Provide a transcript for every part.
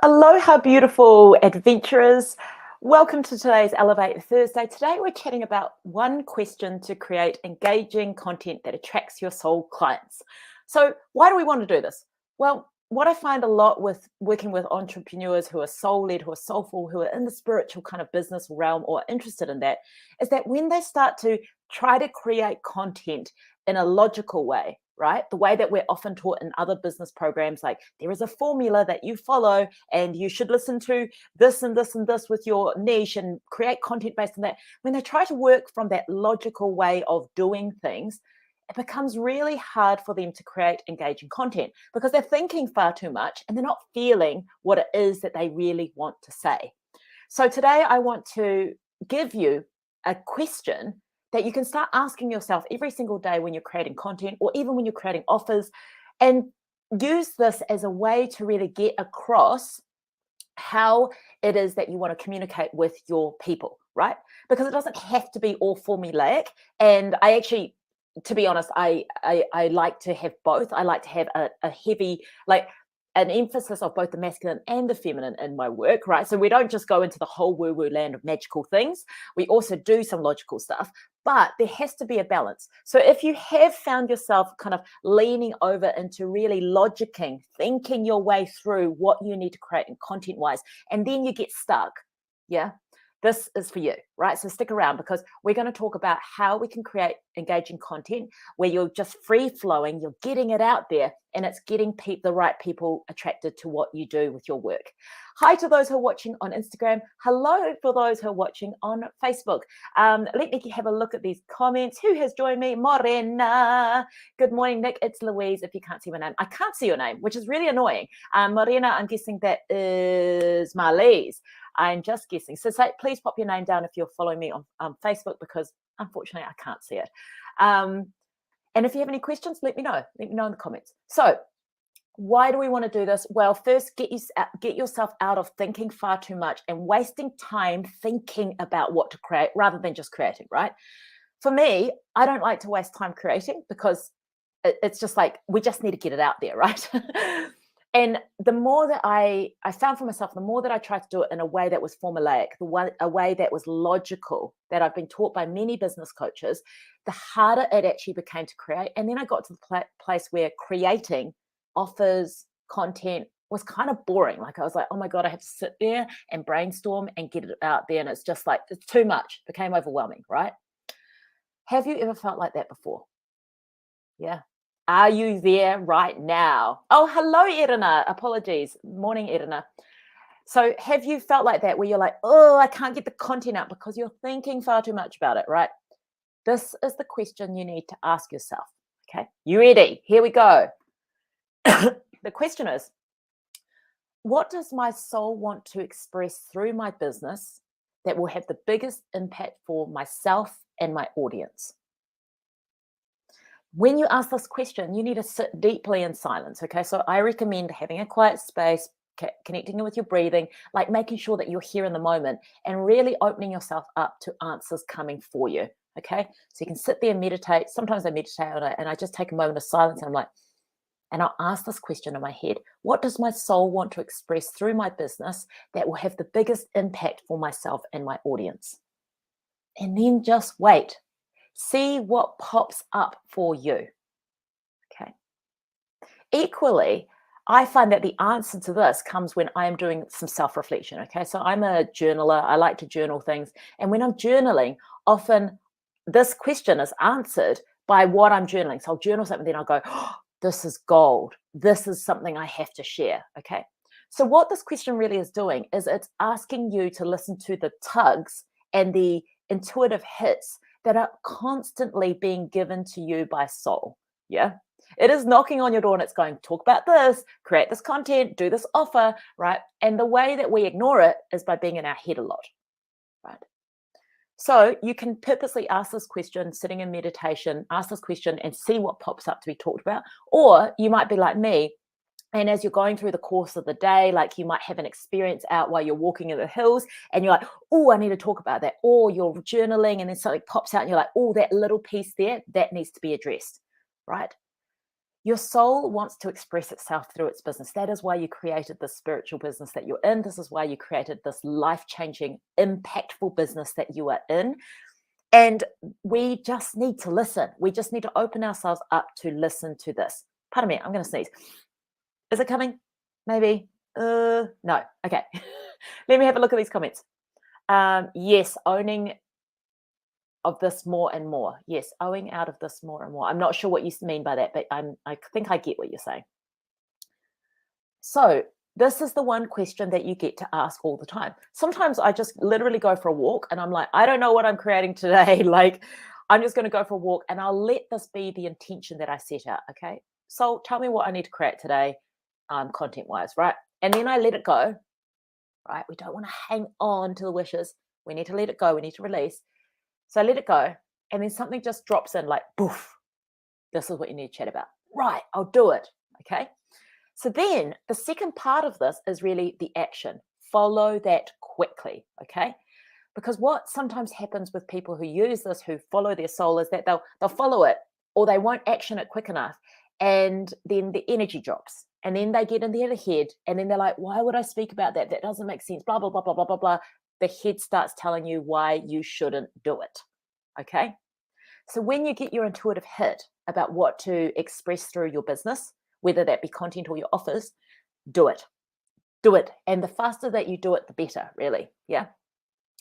Aloha, beautiful adventurers. Welcome to today's Elevate Thursday. Today, we're chatting about one question to create engaging content that attracts your soul clients. So, why do we want to do this? Well, what I find a lot with working with entrepreneurs who are soul led, who are soulful, who are in the spiritual kind of business realm or interested in that, is that when they start to try to create content in a logical way, right? The way that we're often taught in other business programs, like there is a formula that you follow and you should listen to this and this and this with your niche and create content based on that. When they try to work from that logical way of doing things, it becomes really hard for them to create engaging content because they're thinking far too much and they're not feeling what it is that they really want to say. So today I want to give you a question that you can start asking yourself every single day when you're creating content or even when you're creating offers, and use this as a way to really get across how it is that you want to communicate with your people, right? Because it doesn't have to be all formulaic. And I actually, to be honest, I like to have both. I like to have a heavy, like an emphasis of both the masculine and the feminine in my work, right? So we don't just go into the whole woo-woo land of magical things. We also do some logical stuff, but there has to be a balance. So if you have found yourself kind of leaning over into really logicking, thinking your way through what you need to create in content-wise, and then you get stuck, yeah, this is for you, right? So stick around because we're going to talk about how we can create engaging content where you're just free flowing, you're getting it out there, and it's getting the right people attracted to what you do with your work. Hi to those who are watching on Instagram. Hello for those who are watching on Facebook. Let me have a look at these comments. Who has joined me? Morena. Good morning, Nick. It's Louise. If you can't see my name, I can't see your name, which is really annoying. Morena, I'm guessing that is Marlies. I'm just guessing. So please pop your name down if you're following me on Facebook, because unfortunately I can't see it. And if you have any questions, let me know. Let me know in the comments. So why do we want to do this? Well, first, get yourself out of thinking far too much and wasting time thinking about what to create rather than just creating, right? For me, I don't like to waste time creating because it's just like we just need to get it out there, right? And the more that I found for myself, the more that I tried to do it in a way that was formulaic, a way that was logical, that I've been taught by many business coaches, the harder it actually became to create. And then I got to the place where creating offers, content was kind of boring. Like I was like, oh my God, I have to sit there and brainstorm and get it out there. And it's just like, it's too much, became overwhelming, right? Have you ever felt like that before? Yeah. Are you there right now? Oh, hello, Irina. Apologies. Morning, Irina. So have you felt like that where you're like, oh, I can't get the content out because you're thinking far too much about it, right? This is the question you need to ask yourself. Okay. You ready? Here we go. The question is, what does my soul want to express through my business that will have the biggest impact for myself and my audience? When you ask this question, you need to sit deeply in silence. Okay. So I recommend having a quiet space, connecting with your breathing, like making sure that you're here in the moment and really opening yourself up to answers coming for you. Okay. So you can sit there and meditate. Sometimes I meditate and I just take a moment of silence and I'm like, and I'll ask this question in my head: what does my soul want to express through my business that will have the biggest impact for myself and my audience? And then just wait. See what pops up for you. Okay. Equally, I find that the answer to this comes when I am doing some self-reflection. Okay. So I'm a journaler. I like to journal things. And when I'm journaling, often this question is answered by what I'm journaling. So I'll journal something, then I'll go, oh, this is gold. This is something I have to share. Okay. So what this question really is doing is it's asking you to listen to the tugs and the intuitive hits that are constantly being given to you by soul. Yeah. It is knocking on your door and it's going, talk about this, create this content, do this offer, right? And the way that we ignore it is by being in our head a lot, right? So you can purposely ask this question, sitting in meditation, ask this question and see what pops up to be talked about. Or you might be like me, and as you're going through the course of the day, like you might have an experience out while you're walking in the hills and you're like, oh, I need to talk about that. Or you're journaling and then something pops out and you're like, oh, that little piece there, that needs to be addressed, right? Your soul wants to express itself through its business. That is why you created this spiritual business that you're in. This is why you created this life-changing, impactful business that you are in. And we just need to listen. We just need to open ourselves up to listen to this. Pardon me, I'm going to sneeze. Is it coming? Maybe. No. Okay. Let me have a look at these comments. Yes, owning of this more and more. Yes, owing out of this more and more. I'm not sure what you mean by that, but I think I get what you're saying. So this is the one question that you get to ask all the time. Sometimes I just literally go for a walk and I'm like, I don't know what I'm creating today. Like, I'm just going to go for a walk and I'll let this be the intention that I set out. Okay. So tell me what I need to create today, content wise, right? And then I let it go, right? We don't want to hang on to the wishes. We need to let it go. We need to release. So I let it go. And then something just drops in like, poof, this is what you need to chat about. Right. I'll do it. Okay. So then the second part of this is really the action. Follow that quickly, okay? Because what sometimes happens with people who use this, who follow their soul, is that they'll follow it or they won't action it quick enough. And then the energy drops. And then they get in their head and then they're like, why would I speak about that? That doesn't make sense, blah, blah, blah, blah, blah, blah, blah. The head starts telling you why you shouldn't do it, okay? So when you get your intuitive hit about what to express through your business, whether that be content or your offers, do it. Do it. And the faster that you do it, the better, really. Yeah.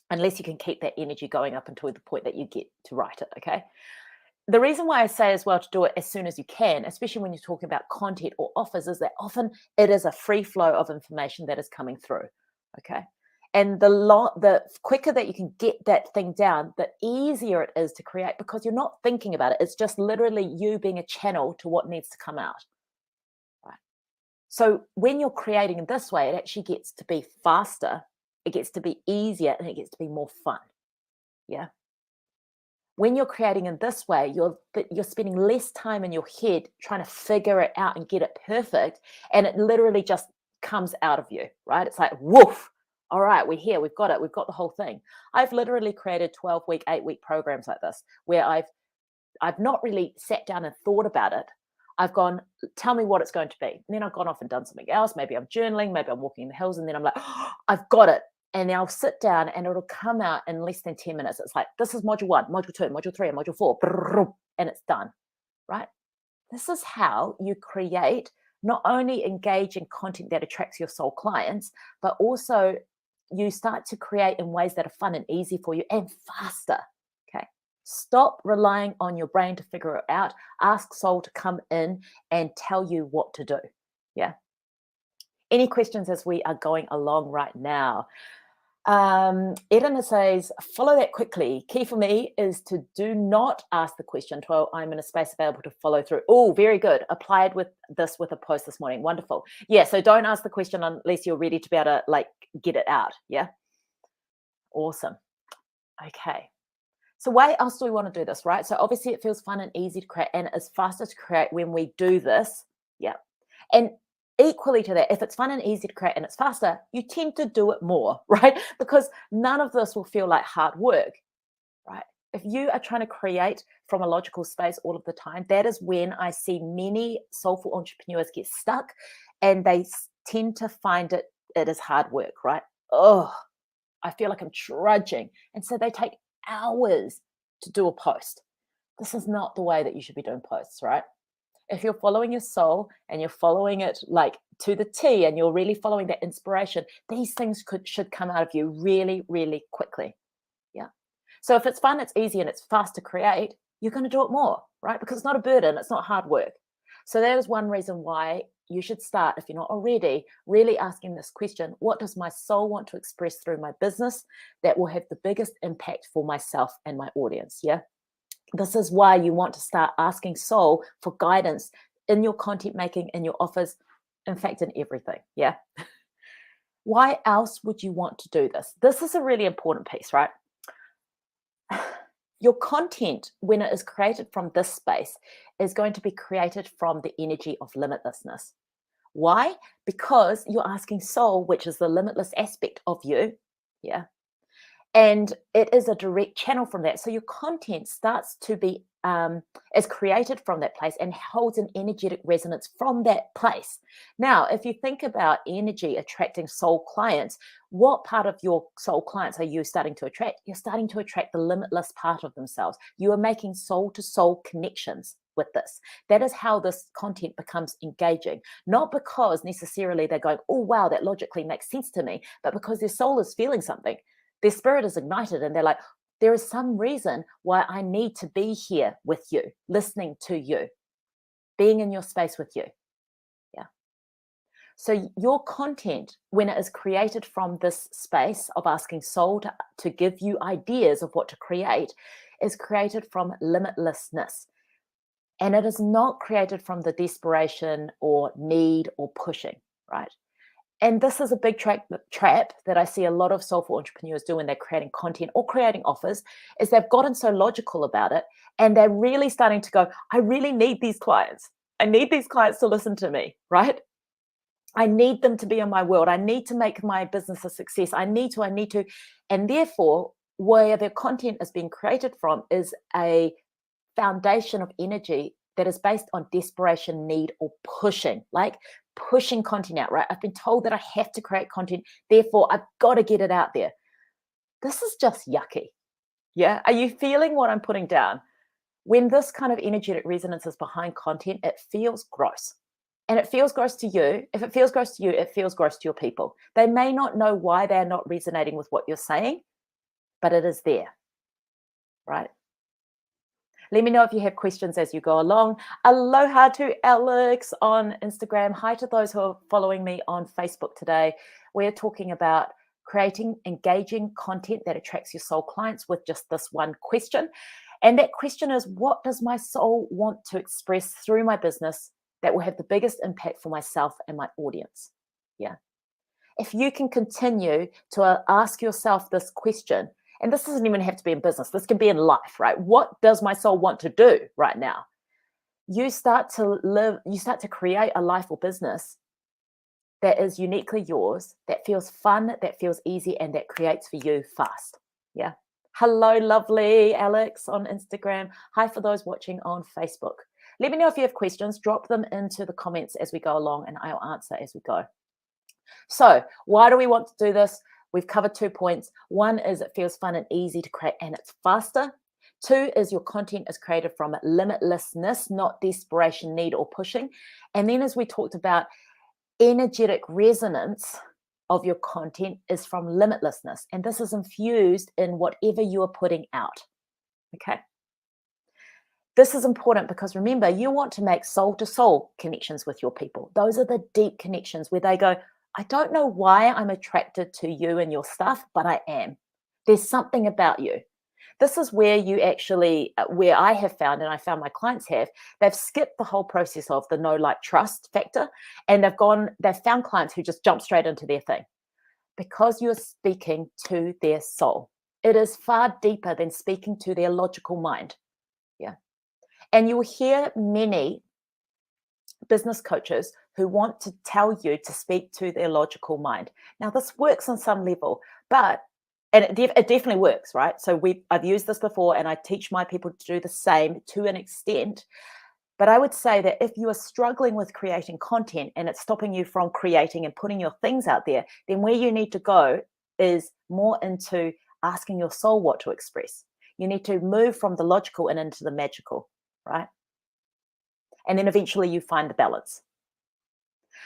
Unless you can keep that energy going up until the point that you get to write it. Okay. The reason why I say as well to do it as soon as you can, especially when you're talking about content or offers, is that often it is a free flow of information that is coming through. Okay. And the quicker that you can get that thing down, the easier it is to create because you're not thinking about it. It's just literally you being a channel to what needs to come out. So when you're creating in this way, it actually gets to be faster, it gets to be easier, and it gets to be more fun. Yeah. When you're creating in this way, you're spending less time in your head trying to figure it out and get it perfect, and it literally just comes out of you, right? It's like, woof. All right, we're here. We've got it. We've got the whole thing. I've literally created 12-week, 8-week programs like this where I've not really sat down and thought about it. I've gone, tell me what it's going to be. And then I've gone off and done something else. Maybe I'm journaling, maybe I'm walking in the hills. And then I'm like, oh, I've got it. And then I'll sit down and it'll come out in less than 10 minutes. It's like, this is module 1, module 2, module 3, and module 4. And it's done, right? This is how you create not only engaging content that attracts your soul clients, but also you start to create in ways that are fun and easy for you and faster. Okay. Stop relying on your brain to figure it out. Ask soul to come in and tell you what to do. Yeah. Any questions as we are going along right now? Edna says, follow that quickly. Key for me is to do not ask the question until I'm in a space available to follow through. Oh, very good. Applied with this with a post this morning. Wonderful. Yeah, so don't ask the question unless you're ready to be able to like get it out. Yeah. Awesome. Okay. So why else do we want to do this, right? So obviously it feels fun and easy to create and it's faster to create when we do this. Yeah. And equally to that, if it's fun and easy to create and it's faster, you tend to do it more, right? Because none of this will feel like hard work, right? If you are trying to create from a logical space all of the time, that is when I see many soulful entrepreneurs get stuck and they tend to find it is hard work, right? Oh, I feel like I'm trudging. And so they take hours to do a post. This is not the way that you should be doing posts, right? If you're following your soul and you're following it like to the T and you're really following that inspiration, these things should come out of you really, really quickly. Yeah. So if it's fun, it's easy and it's fast to create, you're going to do it more, right? Because it's not a burden. It's not hard work. So that is one reason why you should start, if you're not already, really asking this question: what does my soul want to express through my business that will have the biggest impact for myself and my audience? Yeah. This is why you want to start asking soul for guidance in your content making, in your offers, in fact, in everything. Yeah. Why else would you want to do this? This is a really important piece, right? Your content, when it is created from this space, is going to be created from the energy of limitlessness. Why? Because you're asking soul, which is the limitless aspect of you. Yeah. And it is a direct channel from that. So your content starts to be is created from that place and holds an energetic resonance from that place. Now, if you think about energy attracting soul clients, what part of your soul clients are you starting to attract? You're starting to attract the limitless part of themselves. You are making soul to soul connections with this. That is how this content becomes engaging, not because necessarily they're going, oh, wow, that logically makes sense to me, but because their soul is feeling something. Their spirit is ignited and they're like, there is some reason why I need to be here with you, listening to you, being in your space with you. Yeah. So your content, when it is created from this space of asking soul to give you ideas of what to create, is created from limitlessness. And it is not created from the desperation or need or pushing, right? And this is a big trap that I see a lot of soulful entrepreneurs do when they're creating content or creating offers, is they've gotten so logical about it and they're really starting to go, I really need these clients. I need these clients to listen to me, right? I need them to be in my world. I need to make my business a success. I need to. And therefore, where their content is being created from is a foundation of energy that is based on desperation, need, or pushing, like pushing content out, right? I've been told that I have to create content, therefore I've got to get it out there. This is just yucky. Yeah. Are you feeling what I'm putting down? When this kind of energetic resonance is behind content, it feels gross. And it feels gross to you. If it feels gross to you, it feels gross to your people. They may not know why they're not resonating with what you're saying, but it is there, right? Let me know if you have questions as you go along. Aloha to Alex on Instagram. Hi to those who are following me on Facebook today. We're talking about creating engaging content that attracts your soul clients with just this one question. And that question is, what does my soul want to express through my business that will have the biggest impact for myself and my audience? Yeah. If you can continue to ask yourself this question, and this doesn't even have to be in business, this can be in life, right? What does my soul want to do right now? You start to create a life or business that is uniquely yours, that feels fun, that feels easy, and that creates for you fast. Yeah. Hello, lovely Alex on Instagram. Hi for those watching on Facebook. Let me know if you have questions, drop them into the comments as we go along, and I'll answer as we go. So why do we want to do this? We've covered 2 points. One is it feels fun and easy to create and it's faster. 2 is your content is created from limitlessness, not desperation, need, or pushing. And then as we talked about, energetic resonance of your content is from limitlessness. And this is infused in whatever you are putting out. Okay. This is important because remember, you want to make soul to soul connections with your people. Those are the deep connections where they go, I don't know why I'm attracted to you and your stuff, but I am. There's something about you. This is where you actually, where I have found, and I found my clients have, they've skipped the whole process of the know, like, trust factor. And they've found clients who just jump straight into their thing because you're speaking to their soul. It is far deeper than speaking to their logical mind. Yeah. And you'll hear many business coaches who want to tell you to speak to their logical mind. Now, this works on some level, but it definitely works, right? So I've used this before, and I teach my people to do the same to an extent. But I would say that if you are struggling with creating content and it's stopping you from creating and putting your things out there, then where you need to go is more into asking your soul what to express. You need to move from the logical and into the magical, right? And then eventually you find the balance.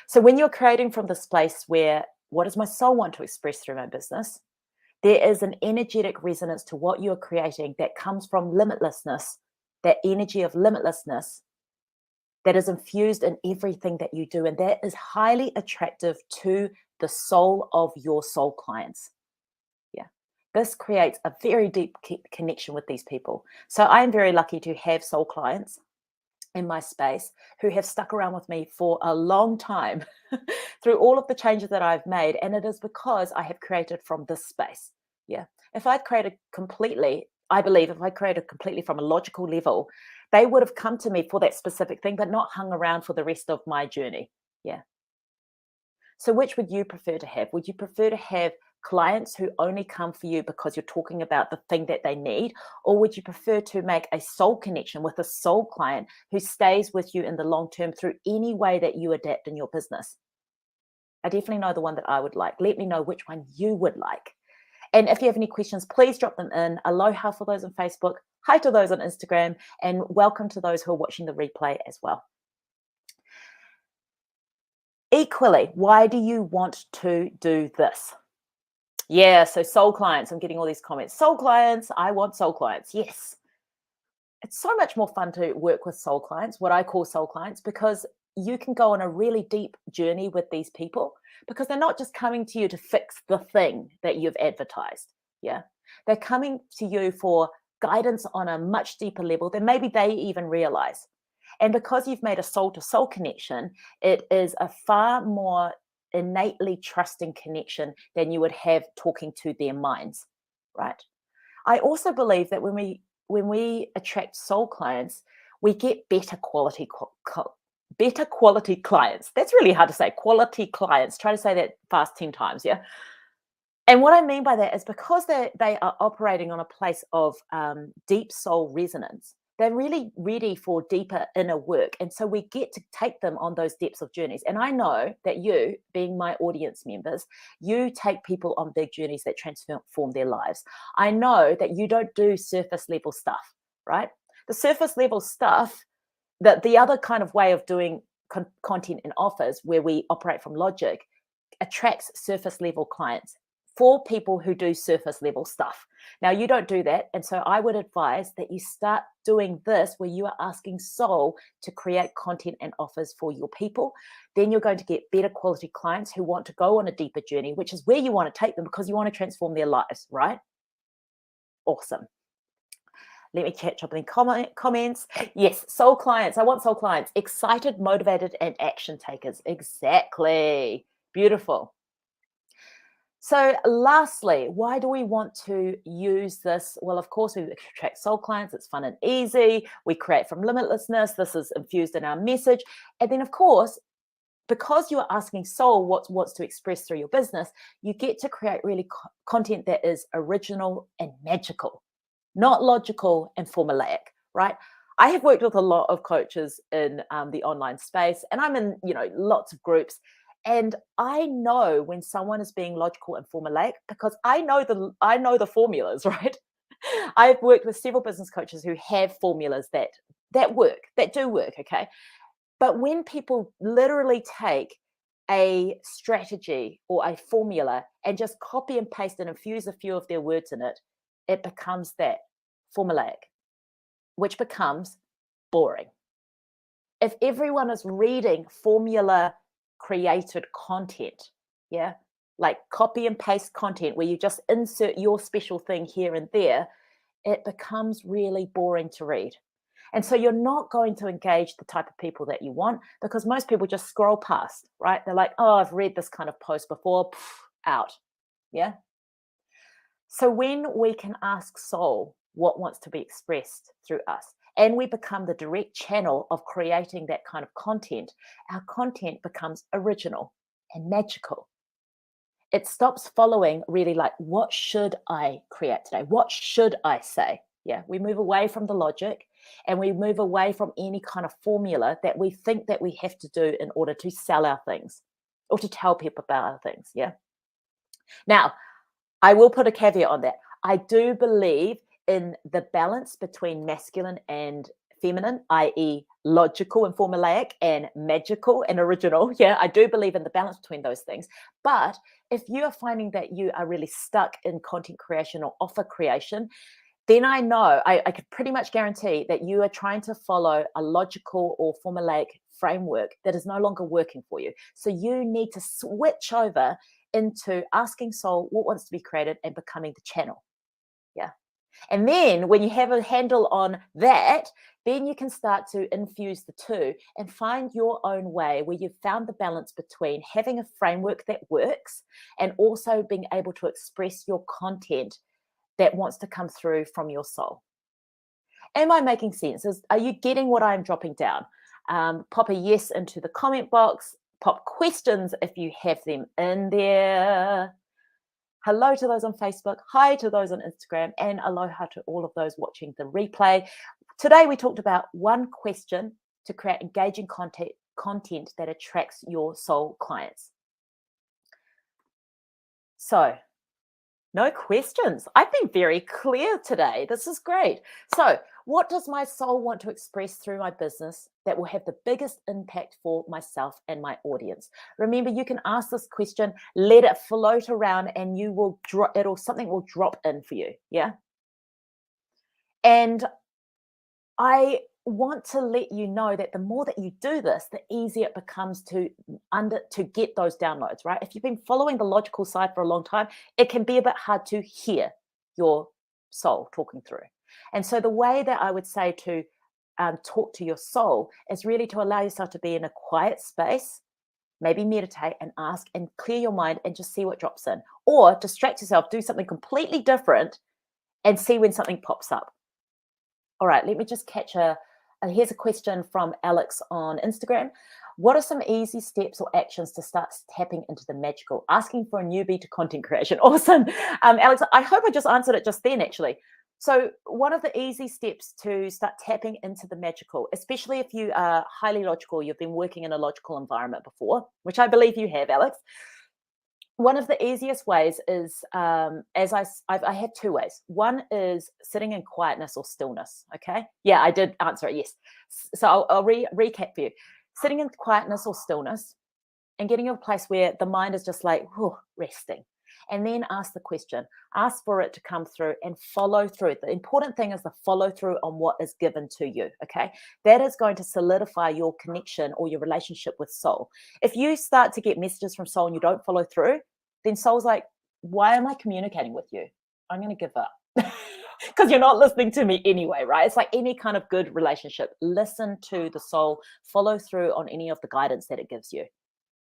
So when you're creating from this place where, what does my soul want to express through my business? There is an energetic resonance to what you're creating that comes from limitlessness, that energy of limitlessness that is infused in everything that you do. And that is highly attractive to the soul of your soul clients. Yeah. This creates a very deep connection with these people. So I'm very lucky to have soul clients in my space who have stuck around with me for a long time through all of the changes that I've made. And it is because I have created from this space. Yeah. If I'd created completely, I believe if I created completely from a logical level, they would have come to me for that specific thing, but not hung around for the rest of my journey. Yeah. So which would you prefer to have? Would you prefer to have clients who only come for you because you're talking about the thing that they need? Or would you prefer to make a soul connection with a soul client who stays with you in the long term through any way that you adapt in your business? I definitely know the one that I would like. Let me know which one you would like. And if you have any questions, please drop them in. Aloha for those on Facebook, hi to those on Instagram, and welcome to those who are watching the replay as well. Equally, why do you want to do this? Yeah, so soul clients, I'm getting all these comments. Soul clients, I want soul clients. Yes. It's so much more fun to work with soul clients, what I call soul clients, because you can go on a really deep journey with these people because they're not just coming to you to fix the thing that you've advertised. Yeah. They're coming to you for guidance on a much deeper level than maybe they even realize. And because you've made a soul to soul connection, it is a far more innately trusting connection than you would have talking to their minds, right? I also believe that when we attract soul clients, we get better quality better quality clients. That's really hard to say. Quality clients. Try to say that fast 10 times, yeah? And what I mean by that is because they are operating on a place of deep soul resonance, they're really ready for deeper inner work. And so we get to take them on those depths of journeys. And I know that you, being my audience members, you take people on big journeys that transform their lives. I know that you don't do surface level stuff, right? The surface level stuff, that the other kind of way of doing content and offers where we operate from logic attracts surface level clients for people who do surface level stuff. Now, you don't do that. And so I would advise that you start doing this where you are asking soul to create content and offers for your people. Then you're going to get better quality clients who want to go on a deeper journey, which is where you want to take them because you want to transform their lives, right? Awesome. Let me catch up in comments. Yes, soul clients. I want soul clients. Excited, motivated, and action takers. Exactly. Beautiful. So lastly, why do we want to use this? Well, of course, we attract soul clients. It's fun and easy. We create from limitlessness. This is infused in our message. And then, of course, because you are asking soul what's to express through your business, you get to create really content that is original and magical, not logical and formulaic, right? I have worked with a lot of coaches in the online space, and I'm in, lots of groups. And I know when someone is being logical and formulaic because I know the formulas, right? I've worked with several business coaches who have formulas that do work, okay? But when people literally take a strategy or a formula and just copy and paste and infuse a few of their words in it, it becomes that formulaic, which becomes boring. If everyone is reading formula created content, yeah, like copy and paste content where you just insert your special thing here and there, it becomes really boring to read. And so you're not going to engage the type of people that you want because most people just scroll past, right? They're like, oh, I've read this kind of post before, out, yeah? So when we can ask soul what wants to be expressed through us, and we become the direct channel of creating that kind of content, our content becomes original and magical. It stops following really like, what should I create today? What should I say? Yeah, we move away from the logic and we move away from any kind of formula that we think that we have to do in order to sell our things or to tell people about our things. Yeah. Now, I will put a caveat on that. I do believe in the balance between masculine and feminine, i.e. logical and formulaic and magical and original. Yeah, I do believe in the balance between those things. But if you are finding that you are really stuck in content creation or offer creation, then I know, I could pretty much guarantee that you are trying to follow a logical or formulaic framework that is no longer working for you. So you need to switch over into asking soul what wants to be created and becoming the channel. Yeah. And then when you have a handle on that, then you can start to infuse the two and find your own way where you've found the balance between having a framework that works and also being able to express your content that wants to come through from your soul. Am I making sense? Are you getting what I'm dropping down? Pop a yes into the comment box. Pop questions if you have them in there. Hello to those on Facebook. Hi to those on Instagram. And aloha to all of those watching the replay. Today, we talked about one question to create engaging content that attracts your soul clients. So, no questions. I've been very clear today. This is great. So, what does my soul want to express through my business that will have the biggest impact for myself and my audience? Remember, you can ask this question, let it float around, and you will something will drop in for you. Yeah. And I want to let you know that the more that you do this, the easier it becomes to get those downloads, right? If you've been following the logical side for a long time, it can be a bit hard to hear your soul talking through. And so the way that I would say to talk to your soul is really to allow yourself to be in a quiet space, maybe meditate and ask and clear your mind and just see what drops in, or distract yourself, do something completely different and see when something pops up. All right, let me just catch here's a question from Alex on Instagram. What are some easy steps or actions to start tapping into the magical? Asking for a newbie to content creation. Awesome. Alex, I hope I just answered it just then, actually. So one of the easy steps to start tapping into the magical, especially if you are highly logical, you've been working in a logical environment before, which I believe you have, Alex. One of the easiest ways is, I have two ways. One is sitting in quietness or stillness. Okay. Yeah, I did answer it. Yes. So I'll recap for you. Sitting in quietness or stillness and getting to a place where the mind is just like, resting. And then ask the question, ask for it to come through and follow through. The important thing is the follow through on what is given to you. Okay. That is going to solidify your connection or your relationship with soul. If you start to get messages from soul and you don't follow through, then soul's like, why am I communicating with you? I'm going to give up. Because you're not listening to me anyway, right? It's like any kind of good relationship. Listen to the soul, follow through on any of the guidance that it gives you.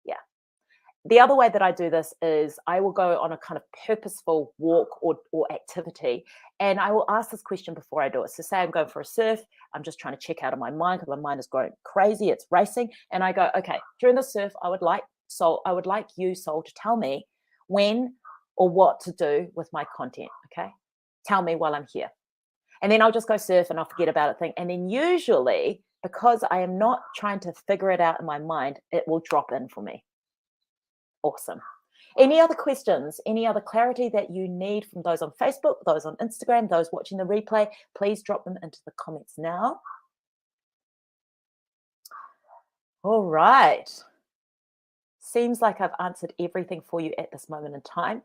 Yeah. The other way that I do this is I will go on a kind of purposeful walk or activity, and I will ask this question before I do it. So say I'm going for a surf, I'm just trying to check out of my mind because my mind is going crazy, it's racing. And I go, okay, during the surf, I would like you, soul, to tell me when or what to do with my content. Okay. Tell me while I'm here. And then I'll just go surf and I'll forget about it. And then usually, because I am not trying to figure it out in my mind, it will drop in for me. Awesome. Any other questions? Any other clarity that you need from those on Facebook, those on Instagram, those watching the replay? Please drop them into the comments now. All right. Seems like I've answered everything for you at this moment in time.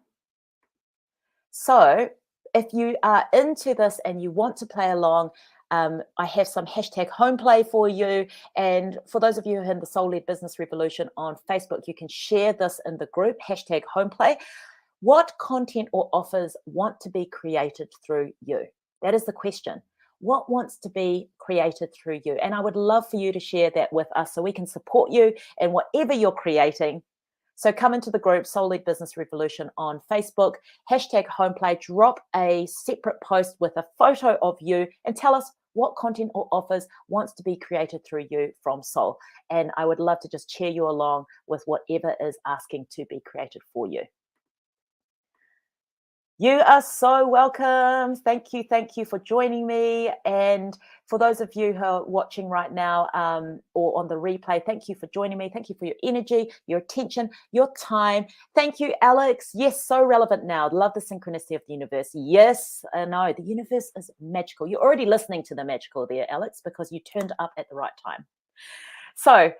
So if you are into this and you want to play along, I have some hashtag home play for you. And for those of you who are in the Soul-Led Business Revolution on Facebook, you can share this in the group, hashtag home play. What content or offers want to be created through you? That is the question. What wants to be created through you? And I would love for you to share that with us so we can support you in whatever you're creating. So come into the group Soul-Led Business Revolution on Facebook, hashtag homeplay, drop a separate post with a photo of you and tell us what content or offers wants to be created through you from Soul. And I would love to just cheer you along with whatever is asking to be created for you. You are so welcome. Thank you for joining me. And for those of you who are watching right now or on the replay, thank you for joining me. Thank you for your energy, your attention, your time. Thank you, Alex. Yes, so relevant now. Love the synchronicity of the universe. Yes, no, the universe is magical. You're already listening to the magical there, Alex, because you turned up at the right time. So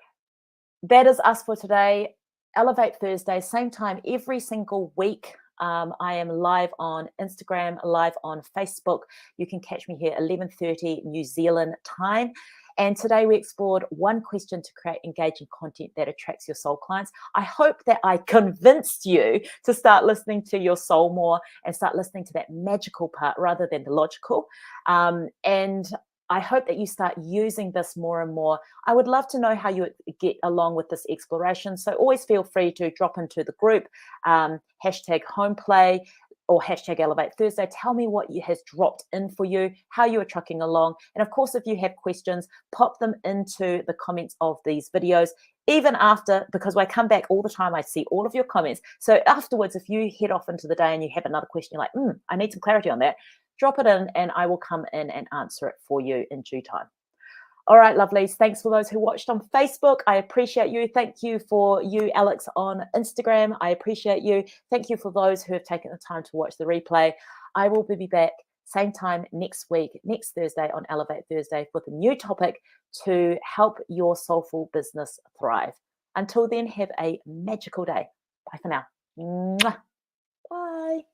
that is us for today. Elevate Thursday, same time every single week. I am live on Instagram, live on Facebook. You can catch me here 11:30 New Zealand time. And today we explored one question to create engaging content that attracts your soul clients. I hope that I convinced you to start listening to your soul more and start listening to that magical part rather than the logical. And I hope that you start using this more and more. I would love to know how you get along with this exploration. So always feel free to drop into the group, hashtag homeplay or hashtag Elevate Thursday. Tell me what has dropped in for you, how you are trucking along. And of course, if you have questions, pop them into the comments of these videos. even after, because I come back all the time, I see all of your comments. So afterwards, if you head off into the day and you have another question, you're like, I need some clarity on that, drop it in and I will come in and answer it for you in due time. All right, lovelies. Thanks for those who watched on Facebook. I appreciate you. Thank you for you, Alex, on Instagram. I appreciate you. Thank you for those who have taken the time to watch the replay. I will be back same time next week, next Thursday on Elevate Thursday with a new topic to help your soulful business thrive. Until then, have a magical day. Bye for now. Mwah. Bye.